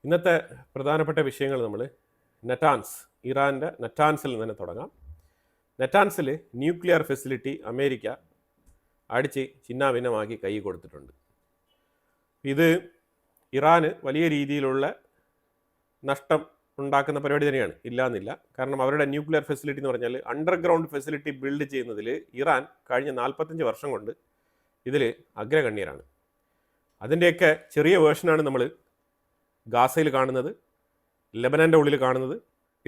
ഇന്നത്തെ പ്രധാനപ്പെട്ട വിഷയങ്ങൾ നമ്മൾ നറ്റാൻസ്, ഇറാൻ്റെ നറ്റാൻസിൽ നിന്ന് തന്നെ തുടങ്ങാം. നറ്റാൻസിൽ ന്യൂക്ലിയർ ഫെസിലിറ്റി അമേരിക്ക അടിച്ച് ചിന്നാഭിന്നമാക്കി കൈ കൊടുത്തിട്ടുണ്ട്. ഇത് ഇറാന് വലിയ രീതിയിലുള്ള നഷ്ടം ഉണ്ടാക്കുന്ന പരിപാടി തന്നെയാണ്, ഇല്ലയെന്നില്ല. കാരണം അവരുടെ ന്യൂക്ലിയർ ഫെസിലിറ്റി എന്ന് പറഞ്ഞാൽ അണ്ടർഗ്രൗണ്ട് ഫെസിലിറ്റി ബിൽഡ് ചെയ്യുന്നതിൽ ഇറാൻ കഴിഞ്ഞ 45 വർഷം കൊണ്ട് ഇതിൽ അഗ്രഗണ്യരാണ്. അതിൻ്റെയൊക്കെ ചെറിയ വേർഷനാണ് നമ്മൾ ഗാസയിൽ കാണുന്നത്, ലെബനൻ്റെ ഉള്ളിൽ കാണുന്നത്.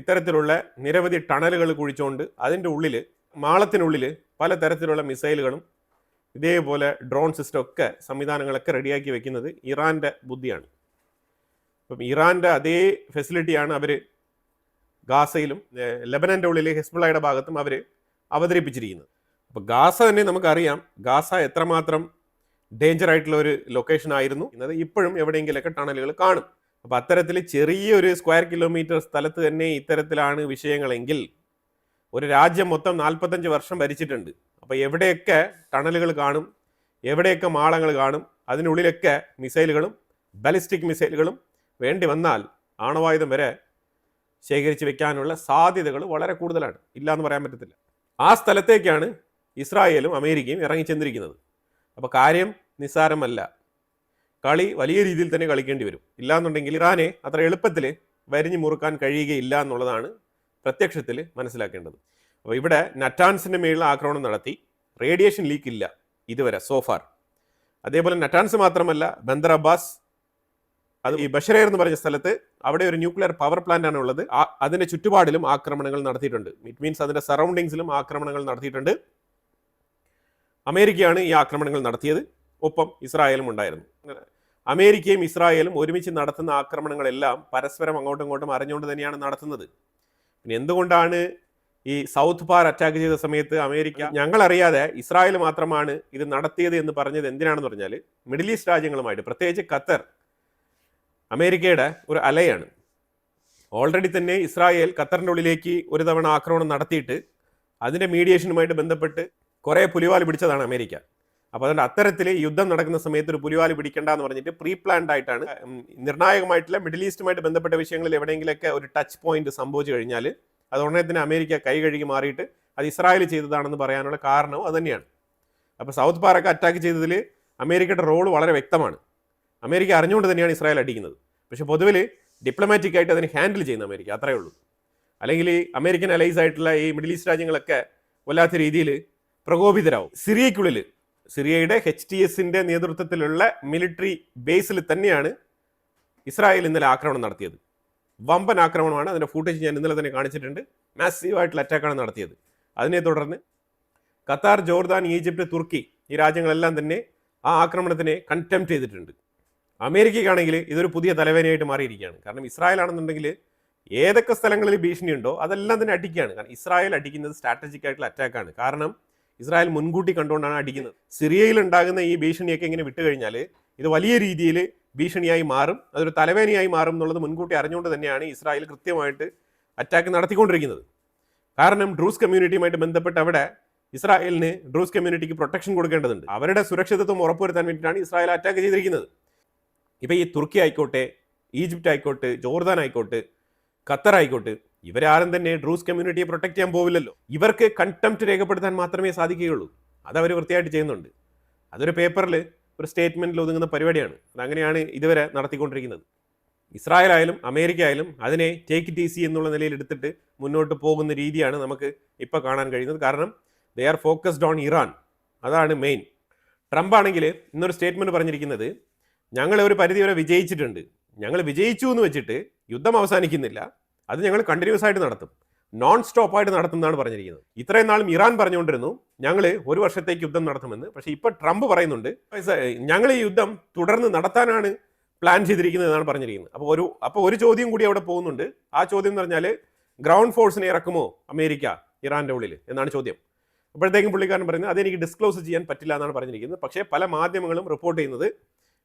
ഇത്തരത്തിലുള്ള നിരവധി ടണലുകൾ കുഴിച്ചുകൊണ്ട് അതിൻ്റെ ഉള്ളിൽ, മാളത്തിനുള്ളിൽ പലതരത്തിലുള്ള മിസൈലുകളും ഇതേപോലെ ഡ്രോൺ സിസ്റ്റം ഒക്കെ സംവിധാനങ്ങളൊക്കെ റെഡിയാക്കി വെക്കുന്നത് ഇറാൻ്റെ ബുദ്ധിയാണ്. അപ്പം ഇറാൻ്റെ അതേ ഫെസിലിറ്റിയാണ് അവർ ഗാസയിലും ലെബനൻ്റെ ഉള്ളിൽ ഹിസ്ബുള്ളയുടെ ഭാഗത്തും അവർ അവതരിപ്പിച്ചിരിക്കുന്നത്. അപ്പോൾ ഗാസ തന്നെ നമുക്കറിയാം, ഗാസ എത്രമാത്രം ഡേഞ്ചർ ആയിട്ടുള്ള ഒരു ലൊക്കേഷൻ ആയിരുന്നു എന്നത് ഇപ്പോഴും എവിടെയെങ്കിലൊക്കെ ടണലുകൾ കാണും. അപ്പോൾ അത്തരത്തിൽ ചെറിയൊരു സ്ക്വയർ കിലോമീറ്റർ സ്ഥലത്ത് തന്നെ ഇത്തരത്തിലാണ് വിഷയങ്ങളെങ്കിൽ ഒരു രാജ്യം മൊത്തം 45 വർഷം ഭരിച്ചിട്ടുണ്ട്. അപ്പോൾ എവിടെയൊക്കെ ടണലുകൾ കാണും, എവിടെയൊക്കെ മാളങ്ങൾ കാണും, അതിനുള്ളിലൊക്കെ മിസൈലുകളും ബാലിസ്റ്റിക് മിസൈലുകളും വേണ്ടി വന്നാൽ ആണവായുധം വരെ ശേഖരിച്ച് വെക്കാനുള്ള സാധ്യതകൾ വളരെ കൂടുതലാണ്, ഇല്ലയെന്ന് പറയാൻ പറ്റത്തില്ല. ആ സ്ഥലത്തേക്കാണ് ഇസ്രായേലും അമേരിക്കയും ഇറങ്ങിച്ചെന്നിരിക്കുന്നത്. അപ്പോൾ കാര്യം നിസ്സാരമല്ല, കളി വലിയ രീതിയിൽ തന്നെ കളിക്കേണ്ടി വരും. ഇല്ലാന്നുണ്ടെങ്കിൽ ഇറാനെ അത്ര എളുപ്പത്തിൽ വരിഞ്ഞു മുറുക്കാൻ കഴിയുകയില്ല എന്നുള്ളതാണ് പ്രത്യക്ഷത്തിൽ മനസ്സിലാക്കേണ്ടത്. അപ്പോൾ ഇവിടെ നറ്റാൻസിൻ്റെ മേളിൽ ആക്രമണം നടത്തി, റേഡിയേഷൻ ലീക്ക് ഇല്ല ഇതുവരെ സോഫാർ. അതേപോലെ നറ്റാൻസ് മാത്രമല്ല, ബന്ദർ അബ്ബാസ്, അത് ഈ ബഷറേർ എന്ന് പറഞ്ഞ സ്ഥലത്ത് അവിടെ ഒരു ന്യൂക്ലിയർ പവർ പ്ലാന്റ് ആണ് ഉള്ളത്. അതിൻ്റെ ചുറ്റുപാടിലും ആക്രമണങ്ങൾ നടത്തിയിട്ടുണ്ട്. ഇറ്റ് മീൻസ് അതിൻ്റെ സറൗണ്ടിങ്സിലും ആക്രമണങ്ങൾ നടത്തിയിട്ടുണ്ട്. അമേരിക്കയാണ് ഈ ആക്രമണങ്ങൾ നടത്തിയത്, ഒപ്പം ഇസ്രായേലും ഉണ്ടായിരുന്നു. അമേരിക്കയും ഇസ്രായേലും ഒരുമിച്ച് നടത്തുന്ന ആക്രമണങ്ങളെല്ലാം പരസ്പരം അങ്ങോട്ടും ഇങ്ങോട്ടും അറിഞ്ഞുകൊണ്ട് തന്നെയാണ് നടത്തുന്നത്. പിന്നെ എന്തുകൊണ്ടാണ് ഈ സൗത്ത് പാർ അറ്റാക്ക് ചെയ്ത സമയത്ത് അമേരിക്ക ഞങ്ങളറിയാതെ ഇസ്രായേൽ മാത്രമാണ് ഇത് നടത്തിയത് എന്ന് പറഞ്ഞത് എന്തിനാണെന്ന് പറഞ്ഞാൽ, മിഡിൽ ഈസ്റ്റ് രാജ്യങ്ങളുമായിട്ട്, പ്രത്യേകിച്ച് ഖത്തർ അമേരിക്കയുടെ ഒരു അലയാണ്. ഓൾറെഡി തന്നെ ഇസ്രായേൽ ഖത്തറിൻ്റെ ഉള്ളിലേക്ക് ഒരു തവണ ആക്രമണം നടത്തിയിട്ട് അതിൻ്റെ മീഡിയേഷനുമായിട്ട് ബന്ധപ്പെട്ട് കുറേ പുലിവാല് പിടിച്ചതാണ് അമേരിക്ക. അപ്പോൾ അതുകൊണ്ട് അത്തരത്തിൽ യുദ്ധം നടക്കുന്ന സമയത്ത് ഒരു പുലിവാല് പിടിക്കേണ്ട എന്ന് പറഞ്ഞിട്ട് പ്രീ പ്ലാൻഡ് ആയിട്ടാണ് നിർണായകമായിട്ടുള്ള മിഡിൽ ഈസ്റ്റുമായിട്ട് ബന്ധപ്പെട്ട വിഷയങ്ങളിൽ എവിടെയെങ്കിലൊക്കെ ഒരു ടച്ച് പോയിന്റ് സംഭവിച്ചു കഴിഞ്ഞാൽ അത് ഉടനെ തന്നെ അമേരിക്ക കൈ കഴുകി മാറിയിട്ട് അത് ഇസ്രായേൽ ചെയ്തതാണെന്ന് പറയാനുള്ള കാരണവും അതുതന്നെയാണ്. അപ്പോൾ സൗത്ത് പാറൊക്കെ അറ്റാക്ക് ചെയ്തതിൽ അമേരിക്കയുടെ റോൾ വളരെ വ്യക്തമാണ്. അമേരിക്ക അറിഞ്ഞുകൊണ്ട് തന്നെയാണ് ഇസ്രായേൽ അടിക്കുന്നത്. പക്ഷേ പൊതുവിൽ ഡിപ്ലോമാറ്റിക് ആയിട്ട് അതിനെ ഹാൻഡിൽ ചെയ്യുന്ന അമേരിക്ക, അത്രയേ ഉള്ളൂ. അല്ലെങ്കിൽ ഈ അമേരിക്കൻ അലൈസ് ആയിട്ടുള്ള ഈ മിഡിൽ ഈസ്റ്റ് രാജ്യങ്ങളൊക്കെ വല്ലാത്ത രീതിയിൽ പ്രകോപിതരാവും. സിറിയയുടെ HTSന്റെ നേതൃത്വത്തിലുള്ള മിലിറ്ററി ബേസിൽ തന്നെയാണ് ഇസ്രായേൽ ഇന്നലെ ആക്രമണം നടത്തിയത്. വമ്പൻ ആക്രമണമാണ്. അതിൻ്റെ ഫൂട്ടേജ് ഞാൻ ഇന്നലെ തന്നെ കാണിച്ചിട്ടുണ്ട്. മാസീവായിട്ടുള്ള അറ്റാക്കാണ് നടത്തിയത്. അതിനെ തുടർന്ന് ഖത്താർ, ജോർദാൻ, ഈജിപ്ത്, തുർക്കി ഈ രാജ്യങ്ങളെല്ലാം തന്നെ ആ ആക്രമണത്തിനെ കണ്ടംപ്റ്റ് ചെയ്തിട്ടുണ്ട്. അമേരിക്കയ്ക്കാണെങ്കിൽ ഇതൊരു പുതിയ തലവേദനയായിട്ട് മാറിയിരിക്കുകയാണ്. കാരണം ഇസ്രായേൽ ആണെന്നുണ്ടെങ്കിൽ ഏതൊക്കെ സ്ഥലങ്ങളിൽ ഭീഷണിയുണ്ടോ അതെല്ലാം തന്നെ അടിക്കുകയാണ്. കാരണം ഇസ്രായേൽ അടിക്കുന്നത് സ്ട്രാറ്റജിക് ആയിട്ടുള്ള അറ്റാക്കാണ്. കാരണം ഇസ്രായേൽ മുൻകൂട്ടി കണ്ടുകൊണ്ടാണ് അടിക്കുന്നത്. സിറിയയിൽ ഉണ്ടാകുന്ന ഈ ഭീഷണിയൊക്കെ ഇങ്ങനെ വിട്ടുകഴിഞ്ഞാൽ ഇത് വലിയ രീതിയിൽ ഭീഷണിയായി മാറും, അതൊരു തലവേദനയായി മാറും എന്നുള്ളത് മുൻകൂട്ടി അറിഞ്ഞുകൊണ്ട് തന്നെയാണ് ഇസ്രായേൽ കൃത്യമായിട്ട് അറ്റാക്ക് നടത്തിക്കൊണ്ടിരിക്കുന്നത്. കാരണം ഡ്രൂസ് കമ്മ്യൂണിറ്റിയുമായിട്ട് ബന്ധപ്പെട്ട് അവിടെ ഇസ്രായേലിന് ഡ്രൂസ് കമ്മ്യൂണിറ്റിക്ക് പ്രൊട്ടക്ഷൻ കൊടുക്കേണ്ടതുണ്ട്. അവരുടെ സുരക്ഷിതത്വം ഉറപ്പുവരുത്താൻ വേണ്ടിയിട്ടാണ് ഇസ്രായേൽ അറ്റാക്ക് ചെയ്തിരിക്കുന്നത്. ഇപ്പോൾ ഈ തുർക്കി ആയിക്കോട്ടെ, ഈജിപ്റ്റ് ആയിക്കോട്ടെ, ജോർദാൻ ആയിക്കോട്ടെ, ഖത്തർ ആയിക്കോട്ടെ, ഇവരാരും തന്നെ ഡ്രൂസ് കമ്മ്യൂണിറ്റിയെ പ്രൊട്ടക്ട് ചെയ്യാൻ പോവില്ലല്ലോ. ഇവർക്ക് കണ്ടംപ്റ്റ് രേഖപ്പെടുത്താൻ മാത്രമേ സാധിക്കുകയുള്ളൂ. അതവർ വൃത്തിയായിട്ട് ചെയ്യുന്നുണ്ട്. അതൊരു പേപ്പറിൽ ഒരു സ്റ്റേറ്റ്മെൻറ്റിൽ ഒതുങ്ങുന്ന പരിപാടിയാണ്. അതങ്ങനെയാണ് ഇതുവരെ നടത്തിക്കൊണ്ടിരിക്കുന്നത്. ഇസ്രായേൽ ആയാലും അമേരിക്ക ആയാലും അതിനെ ടേക്ക് ഇറ്റ് ഈസി എന്നുള്ള നിലയിൽ എടുത്തിട്ട് മുന്നോട്ട് പോകുന്ന രീതിയാണ് നമുക്ക് ഇപ്പോൾ കാണാൻ കഴിയുന്നത്. കാരണം they are focused on Iran, അതാണ് മെയിൻ. ട്രംപ് ആണെങ്കിൽ ഇന്നൊരു സ്റ്റേറ്റ്മെൻറ്റ് പറഞ്ഞിരിക്കുന്നത്, ഞങ്ങൾ ഒരു പരിധി വരെ വിജയിച്ചിട്ടുണ്ട്, ഞങ്ങൾ വിജയിച്ചു എന്ന് വെച്ചിട്ട് യുദ്ധം അവസാനിക്കുന്നില്ല, അത് ഞങ്ങൾ കണ്ടിന്യൂസ് ആയിട്ട് നടത്തും, നോൺ സ്റ്റോപ്പായിട്ട് നടത്തും എന്നാണ് പറഞ്ഞിരിക്കുന്നത്. ഇത്രയും നാളും ഇറാൻ പറഞ്ഞുകൊണ്ടിരുന്നു ഞങ്ങൾ 1 വർഷത്തേക്ക് യുദ്ധം നടത്തുമെന്ന്. പക്ഷേ ഇപ്പോൾ ട്രംപ് പറയുന്നുണ്ട് ഞങ്ങൾ ഈ യുദ്ധം തുടർന്ന് നടത്താനാണ് പ്ലാൻ ചെയ്തിരിക്കുന്നത് എന്നാണ് പറഞ്ഞിരിക്കുന്നത്. അപ്പോൾ ഒരു ചോദ്യം കൂടി അവിടെ പോകുന്നുണ്ട്. ആ ചോദ്യം എന്ന് പറഞ്ഞാൽ ഗ്രൗണ്ട് ഫോഴ്സിനെ ഇറക്കുമോ അമേരിക്ക ഇറാൻ്റെ ഉള്ളിൽ എന്നാണ് ചോദ്യം. അപ്പോഴത്തേക്കും പുള്ളിക്കാരൻ പറയുന്നത് അതെനിക്ക് ഡിസ്ക്ലോസ് ചെയ്യാൻ പറ്റില്ല എന്നാണ് പറഞ്ഞിരിക്കുന്നത്. പക്ഷേ പല മാധ്യമങ്ങളും റിപ്പോർട്ട് ചെയ്യുന്നത്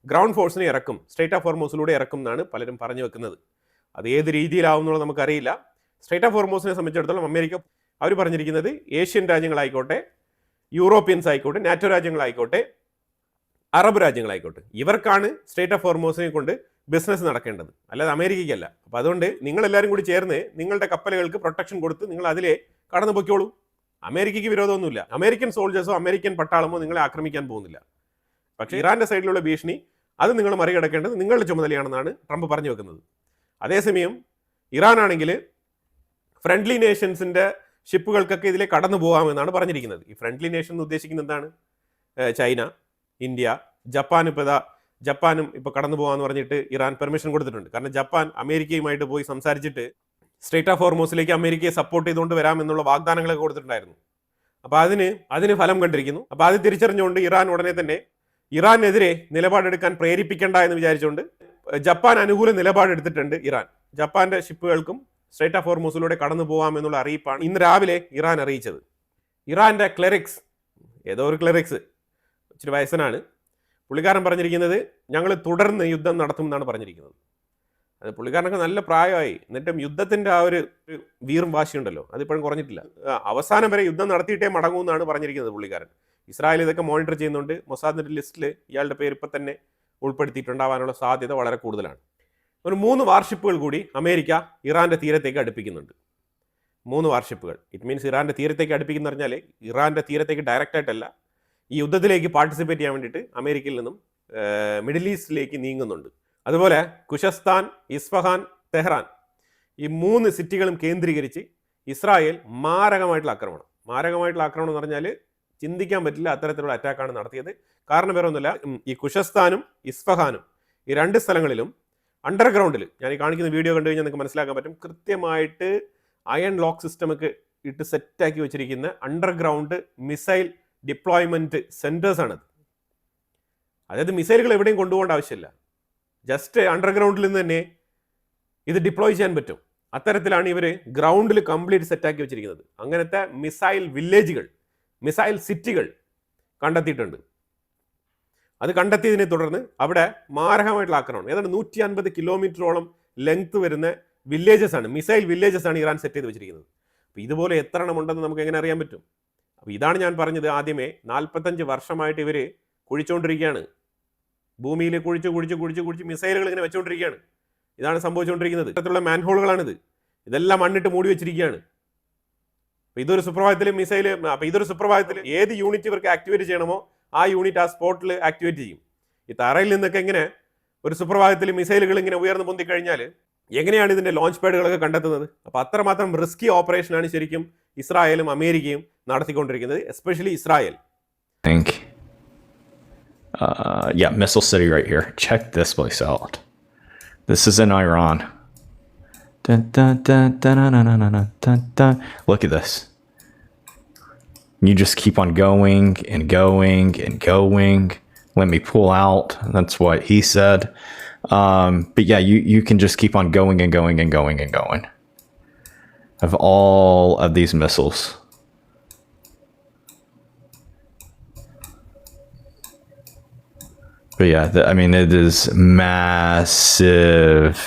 ഗ്രൗണ്ട് ഫോഴ്സിനെ ഇറക്കും, സ്ട്രേറ്റ് ഓഫ് ഹോർമൂസിലൂടെ ഇറക്കും എന്നാണ് പലരും പറഞ്ഞു വെക്കുന്നത്. അത് ഏത് രീതിയിലാവും എന്നുള്ളത് നമുക്കറിയില്ല. സ്ട്രേറ്റ് ഓഫ് ഹോർമൂസിനെ സംബന്ധിച്ചിടത്തോളം അമേരിക്ക അവർ പറഞ്ഞിരിക്കുന്നത് ഏഷ്യൻ രാജ്യങ്ങളായിക്കോട്ടെ, യൂറോപ്യൻസ് ആയിക്കോട്ടെ, നാറ്റോ രാജ്യങ്ങളായിക്കോട്ടെ, അറബ് രാജ്യങ്ങളായിക്കോട്ടെ, ഇവർക്കാണ് സ്ട്രേറ്റ് ഓഫ് ഹോർമൂസിനെ കൊണ്ട് ബിസിനസ് നടക്കേണ്ടത്, അല്ലാതെ അമേരിക്കയ്ക്കല്ല. അപ്പോൾ അതുകൊണ്ട് നിങ്ങളെല്ലാവരും കൂടി ചേർന്ന് നിങ്ങളുടെ കപ്പലുകൾക്ക് പ്രൊട്ടക്ഷൻ കൊടുത്ത് നിങ്ങൾ അതിലെ കടന്നു പൊയ്ക്കോളൂ. അമേരിക്കയ്ക്ക് വിരോധമൊന്നുമില്ല. അമേരിക്കൻ സോൾജേഴ്സോ അമേരിക്കൻ പട്ടാളമോ നിങ്ങളെ ആക്രമിക്കാൻ പോകുന്നില്ല. പക്ഷേ ഇറാന്റെ സൈഡിലുള്ള ഭീഷണി അത് നിങ്ങൾ മറികടക്കേണ്ടത് നിങ്ങളുടെ ചുമതലയാണെന്നാണ് ട്രംപ് പറഞ്ഞു വെക്കുന്നത്. അതേസമയം ഇറാൻ ആണെങ്കിൽ ഫ്രണ്ട്ലി നേഷൻസിന്റെ ഷിപ്പുകൾക്കൊക്കെ ഇതിലെ കടന്നു പോകാമെന്നാണ് പറഞ്ഞിരിക്കുന്നത്. ഈ ഫ്രണ്ട്ലി നേഷൻ എന്ന് ഉദ്ദേശിക്കുന്നത് എന്താണ്? ചൈന, ഇന്ത്യ, ജപ്പാനും ഇപ്പോൾ കടന്നു പോകാമെന്ന് പറഞ്ഞിട്ട് ഇറാൻ പെർമിഷൻ കൊടുത്തിട്ടുണ്ട്. കാരണം ജപ്പാൻ അമേരിക്കയുമായിട്ട് പോയി സംസാരിച്ചിട്ട് സ്ട്രേറ്റ് ഓഫ് ഹോർമൂസിലേക്ക് അമേരിക്കയെ സപ്പോർട്ട് ചെയ്തുകൊണ്ട് വരാമെന്നുള്ള വാഗ്ദാനങ്ങളൊക്കെ കൊടുത്തിട്ടുണ്ടായിരുന്നു. അപ്പോൾ അതിന് ഫലം കണ്ടിരിക്കുന്നു. അപ്പോൾ അത് തിരിച്ചറിഞ്ഞുകൊണ്ട് ഇറാൻ ഉടനെ തന്നെ ഇറാനെതിരെ നിലപാടെടുക്കാൻ പ്രേരിപ്പിക്കേണ്ട എന്ന് വിചാരിച്ചുകൊണ്ട് ജപ്പാൻ അനുകൂല നിലപാടെടുത്തിട്ടുണ്ട് ഇറാൻ. ജപ്പാന്റെ ഷിപ്പുകൾക്കും സ്ട്രേറ്റ് ഓഫ് ഹോർമൂസിലൂടെ കടന്നു പോകാമെന്നുള്ള അറിയിപ്പാണ് ഇന്ന് രാവിലെ ഇറാൻ അറിയിച്ചത്. ഇറാന്റെ ക്ലെറിക്സ്, ഏതോ ഒരു ക്ലെറിക്സ്, ഇച്ചിരി വയസ്സനാണ് പുള്ളിക്കാരൻ, പറഞ്ഞിരിക്കുന്നത് ഞങ്ങൾ തുടർന്ന് യുദ്ധം നടത്തും എന്നാണ് പറഞ്ഞിരിക്കുന്നത്. അത് പുള്ളിക്കാരനൊക്കെ നല്ല പ്രായമായി, എന്നിട്ടും യുദ്ധത്തിന്റെ ആ ഒരു വീറും വാശിയുണ്ടല്ലോ അതിപ്പോഴും കുറഞ്ഞിട്ടില്ല. അവസാനം വരെ യുദ്ധം നടത്തിയിട്ടേ മടങ്ങൂ എന്നാണ് പറഞ്ഞിരിക്കുന്നത് പുള്ളിക്കാരൻ. ഇസ്രായേൽ ഇതൊക്കെ മോണിറ്റർ ചെയ്യുന്നുണ്ട്. മൊസാദിന്റെ ലിസ്റ്റിൽ ഇയാളുടെ പേര് ഇപ്പം തന്നെ ഉൾപ്പെടുത്തിയിട്ടുണ്ടാവാനുള്ള സാധ്യത വളരെ കൂടുതലാണ്. ഒരു 3 വാർഷിപ്പുകൾ കൂടി അമേരിക്ക ഇറാന്റെ തീരത്തേക്ക് അടുപ്പിക്കുന്നുണ്ട്. 3 വാർഷിപ്പുകൾ. ഇറ്റ് മീൻസ് ഇറാന്റെ തീരത്തേക്ക് അടുപ്പിക്കുന്ന പറഞ്ഞാൽ ഇറാന്റെ തീരത്തേക്ക് ഡയറക്റ്റ് ആയിട്ടല്ല, ഈ യുദ്ധത്തിലേക്ക് പാർട്ടിസിപ്പേറ്റ് ചെയ്യാൻ വേണ്ടിയിട്ട് അമേരിക്കയിൽ നിന്നും മിഡിൽ ഈസ്റ്റിലേക്ക് നീങ്ങുന്നുണ്ട്. അതുപോലെ കുശസ്താൻ, ഇസ്ഫഹാൻ, തെഹ്റാൻ ഈ 3 സിറ്റികളും കേന്ദ്രീകരിച്ച് ഇസ്രായേൽ മാരകമായിട്ടുള്ള ആക്രമണം എന്ന് പറഞ്ഞാൽ ചിന്തിക്കാൻ പറ്റില്ല അത്തരത്തിലുള്ള അറ്റാക്കാണ് നടത്തിയത്. കാരണം വേറെ ഒന്നുമില്ല, ഈ കുശസ്താനും ഇസ്ഫഹാനും ഈ 2 സ്ഥലങ്ങളിലും അണ്ടർഗ്രൗണ്ടിൽ, ഞാൻ ഈ കാണിക്കുന്ന വീഡിയോ കണ്ടു കഴിഞ്ഞാൽ നിങ്ങൾക്ക് മനസ്സിലാക്കാൻ പറ്റും, കൃത്യമായിട്ട് അയൺ ലോക്ക് സിസ്റ്റമൊക്കെ ഇട്ട് സെറ്റാക്കി വെച്ചിരിക്കുന്ന അണ്ടർഗ്രൗണ്ട് മിസൈൽ ഡിപ്ലോയ്മെന്റ് സെന്റേഴ്സ് ആണത്. അതായത് മിസൈലുകൾ എവിടെയും കൊണ്ടുപോകേണ്ട ആവശ്യമില്ല, ജസ്റ്റ് അണ്ടർഗ്രൗണ്ടിൽ നിന്ന് തന്നെ ഇത് ഡിപ്ലോയ് ചെയ്യാൻ പറ്റും. അത്തരത്തിലാണ് ഇവർ ഗ്രൗണ്ടിൽ കംപ്ലീറ്റ് സെറ്റാക്കി വെച്ചിരിക്കുന്നത്. അങ്ങനത്തെ മിസൈൽ വില്ലേജുകൾ, മിസൈൽ സിറ്റികൾ കണ്ടെത്തിയിട്ടുണ്ട്. അത് കണ്ടെത്തിയതിനെ തുടർന്ന് അവിടെ മാരകമായിട്ടുള്ള ആക്രമണം, ഏതാണ്ട് 150 കിലോമീറ്ററോളം ലെങ്ത് വരുന്ന വില്ലേജസ് ആണ്, മിസൈൽ വില്ലേജസ് ആണ് ഇറാൻ സെറ്റ് ചെയ്ത് വെച്ചിരിക്കുന്നത്. അപ്പോൾ ഇതുപോലെ എത്ര എണ്ണം ഉണ്ടെന്ന് നമുക്ക് എങ്ങനെ അറിയാൻ പറ്റും? അപ്പോൾ ഇതാണ് ഞാൻ പറഞ്ഞത് ആദ്യമേ, 45 വർഷമായിട്ട് ഇവർ കുഴിച്ചുകൊണ്ടിരിക്കുകയാണ്. ഭൂമിയിൽ കുഴിച്ച് മിസൈലുകൾ ഇങ്ങനെ വെച്ചുകൊണ്ടിരിക്കുകയാണ്. ഇതാണ് സംഭവിച്ചുകൊണ്ടിരിക്കുന്നത്. ഇത്തരത്തിലുള്ള മാൻഹോളുകളാണിത്. ഇതെല്ലാം മണ്ണിട്ട് മൂടി വെച്ചിരിക്കുകയാണ്. അപ്പോൾ ഇതൊരു സുപ്രഭാതത്തിൽ ഏത് യൂണിറ്റ് ഇവർക്ക് ആക്ടിവേറ്റ് ചെയ്യണമോ ആ യൂണിറ്റ് ആ സ്പോട്ടിൽ ആക്ടിവേറ്റ് ചെയ്യും. ഈ തറയിൽ നിന്നൊക്കെ ഇങ്ങനെ ഒരു സുപ്രഭാതത്തിൽ മിസൈലുകൾ ഇങ്ങനെ ഉയർന്നു പൊന്തിക്കഴിഞ്ഞാൽ എങ്ങനെയാണ് ഇതിന്റെ ലോഞ്ച് പാഡുകളൊക്കെ കണ്ടെത്തുന്നത്? അപ്പോൾ അത്രമാത്രം റിസ്കി ഓപ്പറേഷനാണ് ശരിക്കും ഇസ്രായേലും അമേരിക്കയും നടത്തിക്കൊണ്ടിരിക്കുന്നത്, especially Israel. Yeah, Missile City right here. Check this place out. This is in Iran. Dun, dun, dun, dun, dun, dun, dun, dun, dun. Look at this. You just keep on going and going and going. Let me pull out. That's what he said. But yeah, you can just keep on going and going and going and going. Of all of these missiles. But yeah, I mean, it is massive.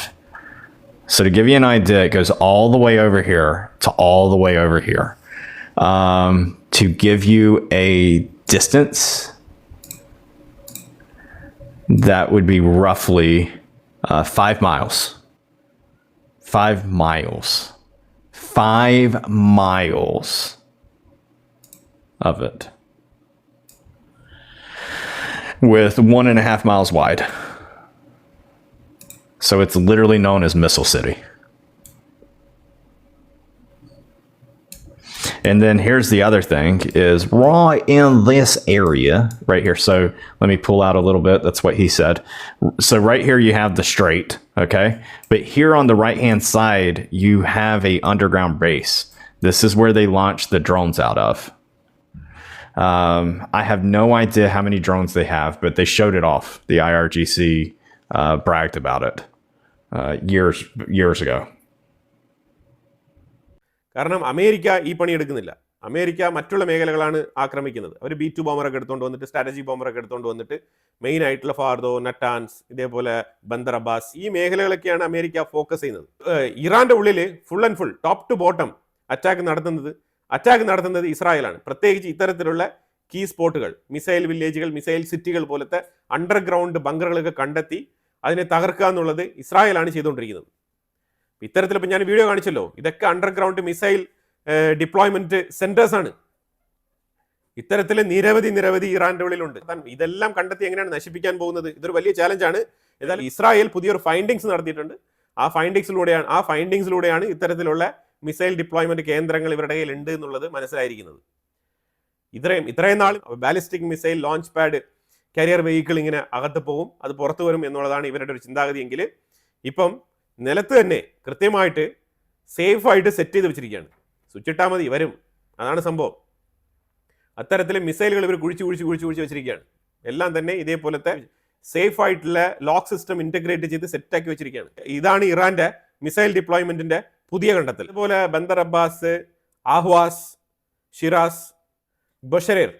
So to give you an idea, it goes all the way over here to all the way over here. To give you a distance, that would be roughly 5 miles. 5 miles. 5 miles of it. With 1.5 miles wide. So it's literally known as Missile City. And then here's the other thing is right in this area right here. So let me pull out a little bit. That's what he said. So right here you have the strait, okay? But here on the right hand side, you have a underground base. This is where they launch the drones out of. I have no idea how many drones they have, but they showed it off. The IRGC bragged about it years ago. കാരണം America ഈ പണി എടുക്കുന്നില്ല. America മറ്റുള്ള മേഖലകളാണ് ആക്രമിക്കുന്നത്. അവർ B2 ബോംബറൊക്കെ എടുത്തുകൊണ്ട് വന്നിട്ട്, strategy ബോംബറൊക്കെ എടുത്തുകൊണ്ട് വന്നിട്ട് മെയിൻ ആയിട്ടുള്ള ഫാർദോ, നറ്റാൻസ്, ഇതേപോലെ ബന്ദർ അബ്ബാസ്, ഈ മേഖലകളൊക്കെയാണ് അമേരിക്ക ഫോക്കസ് ചെയ്യുന്നത്. ഇറാന്റെ ഉള്ളിൽ full and full top to bottom attack നടത്തുന്നത് ഇസ്രായേലാണ്. പ്രത്യേകിച്ച് ഇത്തരത്തിലുള്ള കീ സ്പോട്ടുകൾ, മിസൈൽ വില്ലേജുകൾ, മിസൈൽ സിറ്റികൾ പോലത്തെ അണ്ടർഗ്രൗണ്ട് ബങ്കറുകളൊക്കെ കണ്ടെത്തി അതിനെ തകർക്കുക എന്നുള്ളത് ഇസ്രായേലാണ് ചെയ്തുകൊണ്ടിരിക്കുന്നത്. ഇത്തരത്തിൽ ഞാൻ വീഡിയോ കാണിച്ചല്ലോ, ഇതൊക്കെ അണ്ടർഗ്രൗണ്ട് മിസൈൽ ഡിപ്ലോയ്മെന്റ് സെന്റേഴ്സ് ആണ്. ഇത്തരത്തിൽ നിരവധി ഇറാന്റെ ഉള്ളിലുണ്ട്. ഇതെല്ലാം കണ്ടെത്തി എങ്ങനെയാണ് നശിപ്പിക്കാൻ പോകുന്നത്? ഇതൊരു വലിയ ചാലഞ്ചാണ്. ഏതായാലും ഇസ്രായേൽ പുതിയൊരു ഫൈൻഡിങ്സ് നടത്തിയിട്ടുണ്ട്. ആ ഫൈൻഡിങ്സിലൂടെയാണ് ഇത്തരത്തിലുള്ള മിസൈൽ ഡിപ്ലോയ്മെന്റ് കേന്ദ്രങ്ങൾ ഇവരുടെ കയ്യിൽ ഉണ്ട് എന്നുള്ളത് മനസ്സിലായിരിക്കുന്നത്. ഇത്രയും നാൾ ballistic missile launch pad carrier vehicle ഇങ്ങനെ അകത്ത് പോകും, അത് പുറത്തു വരും എന്നുള്ളതാണ് ഇവരുടെ ഒരു ചിന്താഗതിയെങ്കിൽ ഇപ്പം നിലത്ത് തന്നെ കൃത്യമായിട്ട് സേഫായിട്ട് സെറ്റ് ചെയ്ത് വെച്ചിരിക്കുകയാണ്. സ്വിച്ച് ഇട്ടാൽ മതി, വരും. അതാണ് സംഭവം. അത്തരത്തിൽ മിസൈലുകൾ ഇവർ കുഴിച്ച് വെച്ചിരിക്കുകയാണ്. എല്ലാം തന്നെ ഇതേപോലത്തെ സേഫ് ആയിട്ടുള്ള ലോക്ക് സിസ്റ്റം ഇന്റഗ്രേറ്റ് ചെയ്ത് സെറ്റാക്കി വെച്ചിരിക്കുകയാണ്. ഇതാണ് ഇറാന്റെ മിസൈൽ ഡിപ്ലോയ്മെന്റിന്റെ പുതിയ കണ്ടെത്തൽ. അതുപോലെ ബന്ദർ അബ്ബാസ്, ആഹ്വാസ്, ഷിറാസ്, ബഷറേർ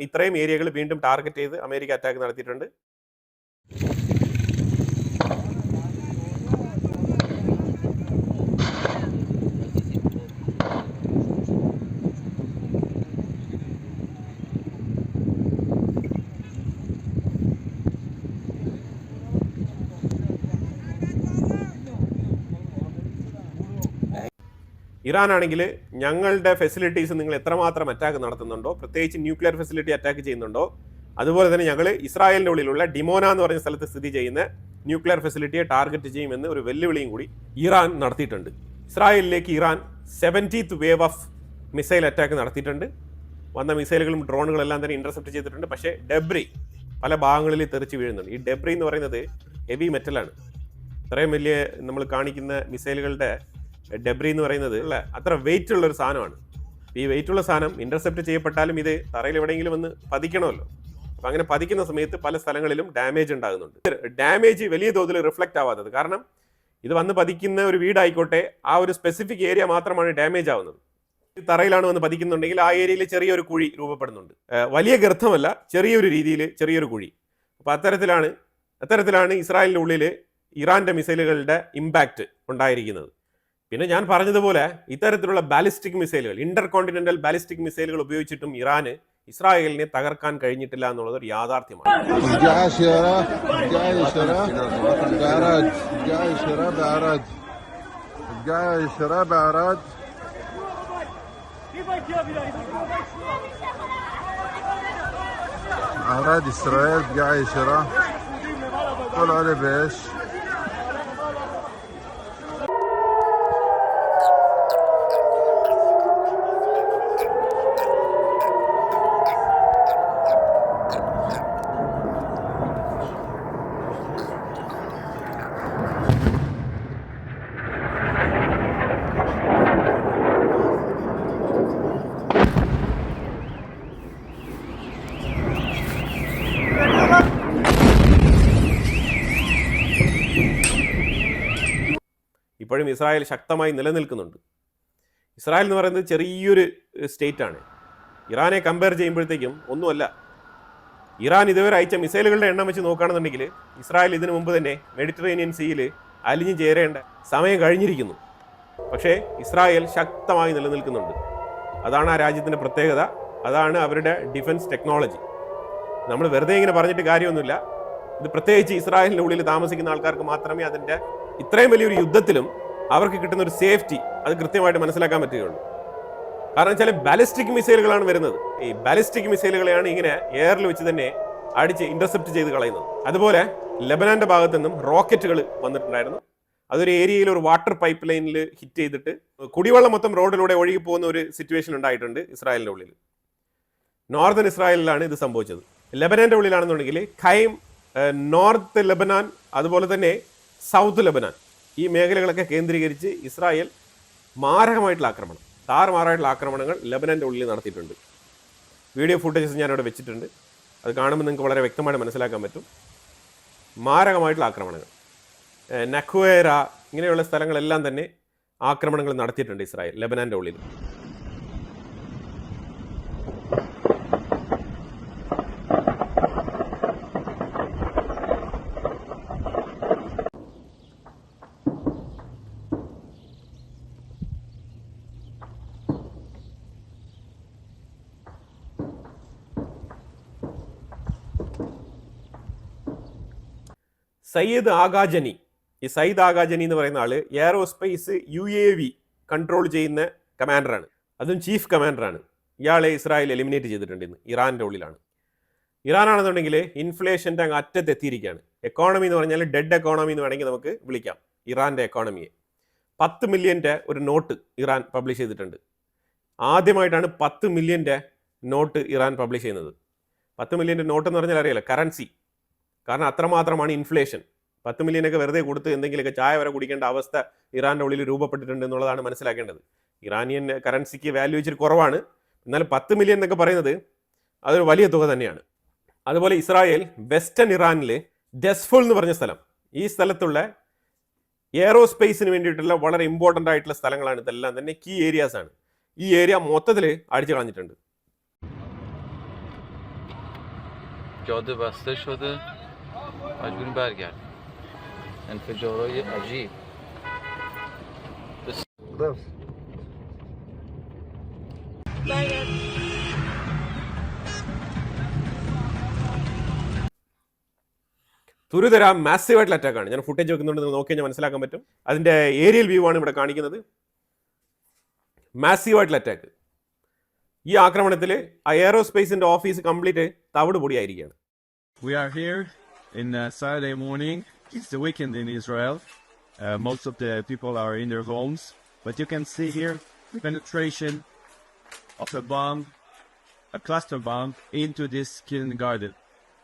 ഇത്രയും ഏരിയകൾ വീണ്ടും ടാർഗറ്റ് ചെയ്ത് അമേരിക്ക അറ്റാക്ക് നടത്തിയിട്ടുണ്ട്. ഇറാൻ ആണെങ്കിൽ ഞങ്ങളുടെ ഫെസിലിറ്റീസ് നിങ്ങൾ എത്രമാത്രം അറ്റാക്ക് നടത്തുന്നുണ്ടോ, പ്രത്യേകിച്ച് ന്യൂക്ലിയർ ഫെസിലിറ്റി അറ്റാക്ക് ചെയ്യുന്നുണ്ടോ, അതുപോലെ തന്നെ ഞങ്ങൾ ഇസ്രായേലിൻ്റെ ഉള്ളിലുള്ള ഡിമോന എന്ന് പറഞ്ഞ സ്ഥലത്ത് സ്ഥിതി ചെയ്യുന്ന ന്യൂക്ലിയർ ഫെസിലിറ്റിയെ ടാർഗറ്റ് ചെയ്യുമെന്ന് ഒരു വെല്ലുവിളിയും കൂടി ഇറാൻ നടത്തിയിട്ടുണ്ട്. ഇസ്രായേലിലേക്ക് Iran 70th wave of missile attack നടത്തിയിട്ടുണ്ട്. വന്ന മിസൈലുകളും ഡ്രോണുകളെല്ലാം തന്നെ ഇന്റർസെപ്റ്റ് ചെയ്തിട്ടുണ്ട്. പക്ഷേ ഡെബ്രി പല ഭാഗങ്ങളിൽ തെറിച്ച് വീഴുന്നുണ്ട്. ഈ ഡെബ്രി എന്ന് പറയുന്നത് ഹെവി മെറ്റലാണ്. ഇത്രയും വലിയ നമ്മൾ കാണിക്കുന്ന മിസൈലുകളുടെ ഡെബ്രി എന്ന് പറയുന്നത് അത്ര വെയിറ്റ് ഉള്ള ഒരു സാധനമാണ്. ഈ വെയിറ്റ് ഉള്ള സാധനം ഇന്റർസെപ്റ്റ് ചെയ്യപ്പെട്ടാലും ഇത് തറയിൽ എവിടെയെങ്കിലും ഒന്ന് പതിക്കണമല്ലോ. അപ്പം അങ്ങനെ പതിക്കുന്ന സമയത്ത് പല സ്ഥലങ്ങളിലും ഡാമേജ് ഉണ്ടാകുന്നുണ്ട്. ഡാമേജ് വലിയ തോതിൽ റിഫ്ലക്റ്റ് ആവാത്തത് കാരണം ഇത് വന്ന് പതിക്കുന്ന ഒരു വീടായിക്കോട്ടെ, ആ ഒരു സ്പെസിഫിക് ഏരിയ മാത്രമാണ് ഡാമേജ് ആവുന്നത്. തറയിലാണ് വന്ന് പതിക്കുന്നുണ്ടെങ്കിൽ ആ ഏരിയയിൽ ചെറിയൊരു കുഴി രൂപപ്പെടുന്നുണ്ട്. വലിയ ഗർത്തമല്ല, ചെറിയൊരു രീതിയിൽ ചെറിയൊരു കുഴി. അപ്പോൾ അത്തരത്തിലാണ് ഇസ്രായേലിൻ്റെ ഉള്ളിൽ ഇറാന്റെ മിസൈലുകളുടെ ഇമ്പാക്റ്റ് ഉണ്ടായിരിക്കുന്നത്. പിന്നെ ഞാൻ പറഞ്ഞതുപോലെ ഇത്തരത്തിലുള്ള ബാലിസ്റ്റിക് മിസൈലുകൾ, ഇന്റർ കോണ്ടിനെന്റൽ ബാലിസ്റ്റിക് മിസൈലുകൾ ഉപയോഗിച്ചിട്ടും ഇറാന് ഇസ്രായേലിനെ തകർക്കാൻ കഴിഞ്ഞിട്ടില്ല എന്നുള്ളത് ഒരു യാഥാർത്ഥ്യമാണ്. ഇപ്പോഴും ഇസ്രായേൽ ശക്തമായി നിലനിൽക്കുന്നുണ്ട്. ഇസ്രായേൽ എന്ന് പറയുന്നത് ചെറിയൊരു സ്റ്റേറ്റ് ആണ്. ഇറാനെ കമ്പയർ ചെയ്യുമ്പോഴത്തേക്കും ഒന്നുമല്ല. ഇറാൻ ഇതുവരെ അയച്ച മിസൈലുകളുടെ എണ്ണം വെച്ച് നോക്കുകയാണെന്നുണ്ടെങ്കിൽ ഇസ്രായേൽ ഇതിനു മുമ്പ് തന്നെ മെഡിറ്ററേനിയൻ സീയിൽ അലിഞ്ഞു ചേരേണ്ട സമയം കഴിഞ്ഞിരിക്കുന്നു. പക്ഷേ ഇസ്രായേൽ ശക്തമായി നിലനിൽക്കുന്നുണ്ട്. അതാണ് ആ രാജ്യത്തിൻ്റെ പ്രത്യേകത, അതാണ് അവരുടെ ഡിഫൻസ് ടെക്നോളജി. നമ്മൾ വെറുതെ ഇങ്ങനെ പറഞ്ഞിട്ട് കാര്യമൊന്നുമില്ല. ഇത് പ്രത്യേകിച്ച് ഇസ്രായേലിൻ്റെ ഉള്ളിൽ താമസിക്കുന്ന ആൾക്കാർക്ക് മാത്രമേ അതിൻ്റെ ഇത്രയും വലിയൊരു യുദ്ധത്തിലും അവർക്ക് കിട്ടുന്ന ഒരു സേഫ്റ്റി അത് കൃത്യമായിട്ട് മനസ്സിലാക്കാൻ പറ്റുകയുള്ളൂ. കാരണം വെച്ചാൽ ബാലിസ്റ്റിക് മിസൈലുകളാണ് വരുന്നത്. ഈ ബാലിസ്റ്റിക് മിസൈലുകളെയാണ് ഇങ്ങനെ എയറിൽ വെച്ച് തന്നെ അടിച്ച് ഇന്റർസെപ്റ്റ് ചെയ്ത് കളയുന്നത്. അതുപോലെ ലെബനാന്റെ ഭാഗത്തു നിന്നും റോക്കറ്റുകൾ വന്നിട്ടുണ്ടായിരുന്നു. അതൊരു ഏരിയയിൽ ഒരു വാട്ടർ പൈപ്പ് ലൈനിൽ ഹിറ്റ് ചെയ്തിട്ട് കുടിവെള്ളം മൊത്തം റോഡിലൂടെ ഒഴുകി പോകുന്ന ഒരു സിറ്റുവേഷൻ ഉണ്ടായിട്ടുണ്ട് ഇസ്രായേലിൻ്റെ ഉള്ളിൽ. നോർത്തേൺ ഇസ്രായേലിലാണ് ഇത് സംഭവിച്ചത്. ലെബനാന്റെ ഉള്ളിലാണെന്നുണ്ടെങ്കിൽ ഖൈം, നോർത്ത് ലെബനാൻ, അതുപോലെ തന്നെ സൗത്ത് ലെബനാൻ, ഈ മേഖലകളൊക്കെ കേന്ദ്രീകരിച്ച് ഇസ്രായേൽ താറുമാറായിട്ടുള്ള ആക്രമണങ്ങൾ ലെബനാൻ്റെ ഉള്ളിൽ നടത്തിയിട്ടുണ്ട്. വീഡിയോ ഫുട്ടേജസ് ഞാനിവിടെ വെച്ചിട്ടുണ്ട്. അത് കാണുമ്പോൾ നിങ്ങൾക്ക് വളരെ വ്യക്തമായിട്ട് മനസ്സിലാക്കാൻ പറ്റും. മാരകമായിട്ടുള്ള ആക്രമണങ്ങൾ, നഖ്വേര ഇങ്ങനെയുള്ള സ്ഥലങ്ങളെല്ലാം തന്നെ ആക്രമണങ്ങൾ നടത്തിയിട്ടുണ്ട് ഇസ്രായേൽ ലെബനാൻ്റെ ഉള്ളിൽ. സയ്യിദ് ആഗാജനി. ഈ സയ്യിദ് ആഗാജനി എന്ന് പറയുന്ന ആള് എയറോസ്പേസ് UAV കൺട്രോൾ ചെയ്യുന്ന കമാൻഡറാണ്, അതും ചീഫ് കമാൻഡറാണ്. ഇയാളെ ഇസ്രായേൽ എലിമിനേറ്റ് ചെയ്തിട്ടുണ്ട് ഇന്ന്. ഇറാൻ്റെ ഉള്ളിലാണ്. ഇറാനാണെന്നുണ്ടെങ്കിൽ ഇൻഫ്ലേഷൻ്റെ അങ്ങ് അറ്റത്തെത്തിയിരിക്കുകയാണ്. എക്കോണമി എന്ന് പറഞ്ഞാൽ ഡെഡ് എക്കോണമി എന്ന് വേണമെങ്കിൽ നമുക്ക് വിളിക്കാം ഇറാൻ്റെ എക്കോണമിയെ. 10 മില്യൻ്റെ ഒരു നോട്ട് ഇറാൻ പബ്ലിഷ് ചെയ്തിട്ടുണ്ട്. ആദ്യമായിട്ടാണ് 10 മില്യൻ്റെ നോട്ട് ഇറാൻ പബ്ലിഷ് ചെയ്യുന്നത്. 10 മില്യൻ്റെ നോട്ട് എന്ന് പറഞ്ഞാൽ അറിയാലോ, കറൻസി. കാരണം അത്രമാത്രമാണ് ഇൻഫ്ലേഷൻ. 10 മില്യനൊക്കെ വെറുതെ കൊടുത്ത് എന്തെങ്കിലുമൊക്കെ ചായ വരെ കുടിക്കേണ്ട അവസ്ഥ ഇറാൻ്റെ ഉള്ളിൽ രൂപപ്പെട്ടിട്ടുണ്ട് എന്നുള്ളതാണ് മനസ്സിലാക്കേണ്ടത്. ഇറാനിയൻ കറൻസിക്ക് വാല്യൂ ഇച്ചിരി കുറവാണ്, എന്നാൽ 10 മില്യൺ എന്നൊക്കെ പറയുന്നത് അതൊരു വലിയ തുക തന്നെയാണ്. അതുപോലെ ഇസ്രായേൽ വെസ്റ്റേൺ ഇറാനിൽ ഡെസ്ഫുൾ എന്ന് പറഞ്ഞ സ്ഥലം, ഈ സ്ഥലത്തുള്ള എയറോസ്പേസിന് വേണ്ടിയിട്ടുള്ള വളരെ ഇമ്പോർട്ടൻ്റ് ആയിട്ടുള്ള സ്ഥലങ്ങളാണ്. ഇതെല്ലാം തന്നെ കീ ഏരിയാസ് ആണ്. ഈ ഏരിയ മൊത്തത്തിൽ അടിച്ചു കളഞ്ഞിട്ടുണ്ട്. جاده بسته شده مجبوریم برگردیم. انفجارهای عجیب. തുരുതര മാസീവായിട്ടുള്ള അറ്റാക്കാണ്. ഞാൻ ഫുട്ടേജ് വെക്കുന്നുണ്ട്, നിങ്ങൾ നോക്കി കഴിഞ്ഞാൽ മനസ്സിലാക്കാൻ പറ്റും. അതിൻ്റെ ഏരിയൽ വ്യൂ ആണ് ഇവിടെ കാണിക്കുന്നത്. മാസീവായിട്ടുള്ള അറ്റാക്ക്. ഈ ആക്രമണത്തിൽ എയറോസ്പേസിന്റെ ഓഫീസ് കംപ്ലീറ്റ് തവിട് പൊടിയായിരിക്കുകയാണ്. We are here in Saturday morning. It's the weekend in Israel. Most of the people are in their homes, but you can see here the penetration of a bomb, a cluster bomb, into this kindergarten.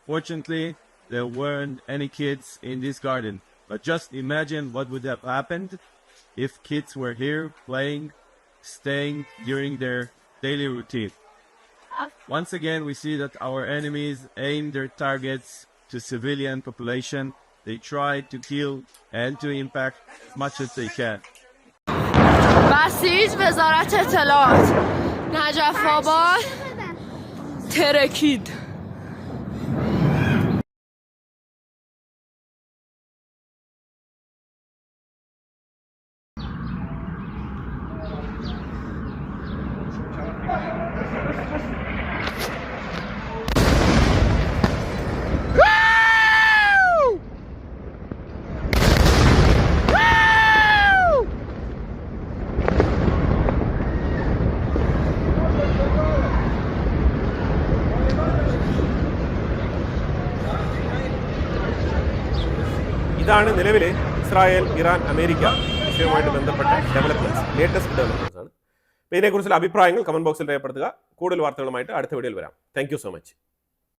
Fortunately, there weren't any kids in this garden, but just imagine what would have happened if kids were here playing, staying during their daily routine. Once again, we see that our enemies aim their targets to civilian population. They try to kill and to impact as much as they can. بسیج وزارت اطلاعات نجف آباد ترکید. ഇതാണ് നിലവിൽ Israel, Iran, America വിഷയവുമായിട്ട് ബന്ധപ്പെട്ട developments, latest developments ആണ്. ഇതിനെക്കുറിച്ചുള്ള അഭിപ്രായങ്ങൾ comment ബോക്സിൽ രേഖപ്പെടുത്തുക. കൂടുതൽ വാർത്തകളുമായിട്ട് അടുത്ത വീഡിയോയിൽ വരാം. Thank you so much.